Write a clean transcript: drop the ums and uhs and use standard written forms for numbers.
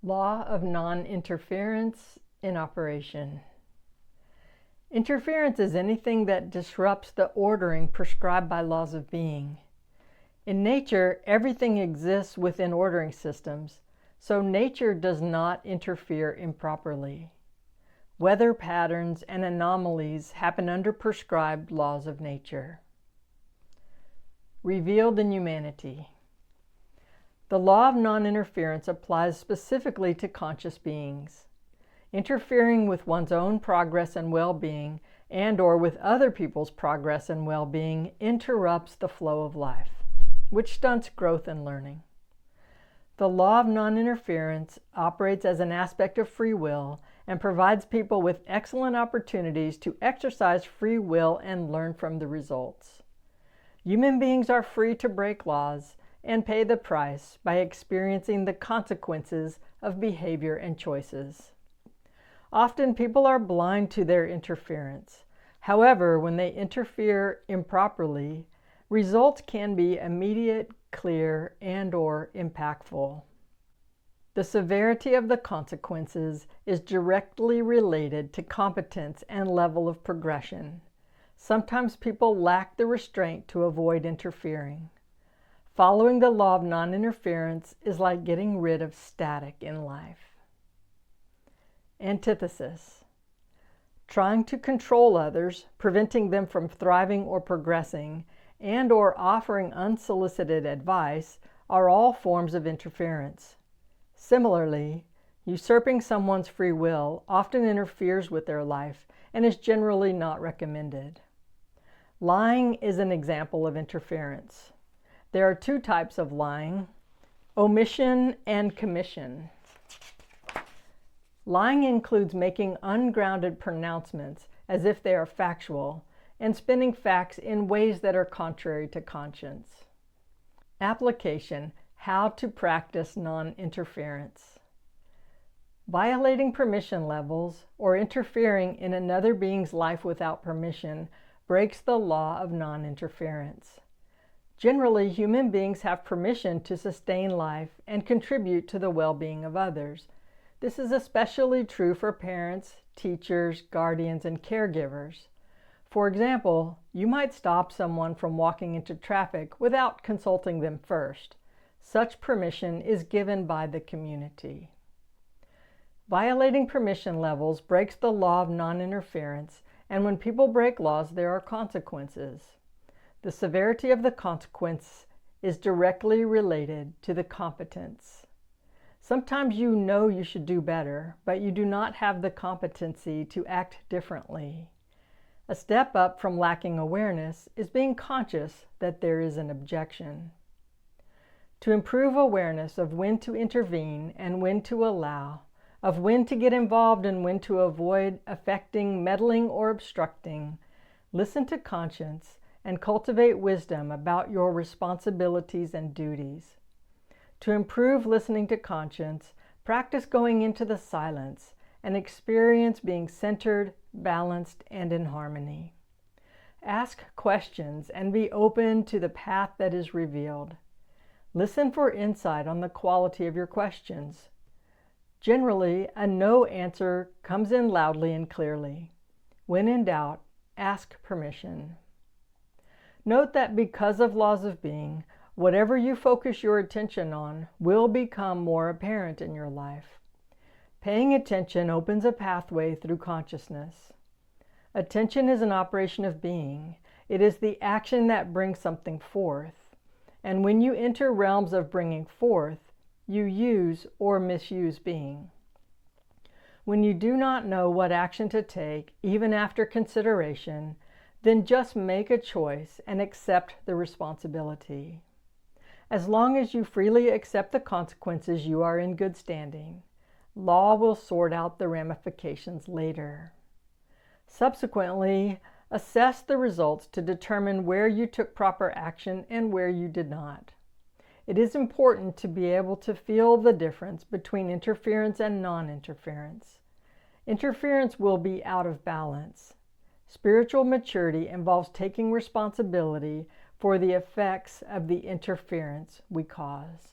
Law of non-interference in operation. Interference is anything that disrupts the ordering prescribed by laws of being. In nature, everything exists within ordering systems, so nature does not interfere improperly. Weather patterns and anomalies happen under prescribed laws of nature. Revealed in humanity. The law of non-interference applies specifically to conscious beings. Interfering with one's own progress and well-being and/or with other people's progress and well-being interrupts the flow of life, which stunts growth and learning. The law of non-interference operates as an aspect of free will and provides people with excellent opportunities to exercise free will and learn from the results. Human beings are free to break laws and pay the price by experiencing the consequences of behavior and choices. Often people are blind to their interference. However, when they interfere improperly, results can be immediate, clear, and/or impactful. The severity of the consequences is directly related to competence and level of progression. Sometimes people lack the restraint to avoid interfering. Following the law of non-interference is like getting rid of static in life. Antithesis. Trying to control others, preventing them from thriving or progressing, and/or offering unsolicited advice are all forms of interference. Similarly, usurping someone's free will often interferes with their life and is generally not recommended. Lying is an example of interference. There are two types of lying: omission and commission. Lying includes making ungrounded pronouncements as if they are factual and spinning facts in ways that are contrary to conscience. Application: how to practice non-interference. Violating permission levels or interfering in another being's life without permission breaks the law of non-interference. Generally, human beings have permission to sustain life and contribute to the well-being of others. This is especially true for parents, teachers, guardians, and caregivers. For example, you might stop someone from walking into traffic without consulting them first. Such permission is given by the community. Violating permission levels breaks the law of non-interference, and when people break laws, there are consequences. The severity of the consequence is directly related to the competence. Sometimes you know you should do better, but you do not have the competency to act differently. A step up from lacking awareness is being conscious that there is an objection. To improve awareness of when to intervene and when to allow, of when to get involved and when to avoid affecting, meddling, or obstructing, listen to conscience and cultivate wisdom about your responsibilities and duties. To improve listening to conscience, practice going into the silence and experience being centered, balanced, and in harmony. Ask questions and be open to the path that is revealed. Listen for insight on the quality of your questions. Generally, a no answer comes in loudly and clearly. When in doubt, ask permission. Note that because of laws of being, whatever you focus your attention on will become more apparent in your life. Paying attention opens a pathway through consciousness. Attention is an operation of being. It is the action that brings something forth. And when you enter realms of bringing forth, you use or misuse being. When you do not know what action to take, even after consideration, then just make a choice and accept the responsibility. As long as you freely accept the consequences, you are in good standing. Law will sort out the ramifications later. Subsequently, assess the results to determine where you took proper action and where you did not. It is important to be able to feel the difference between interference and non-interference. Interference will be out of balance. Spiritual maturity involves taking responsibility for the effects of the interference we cause.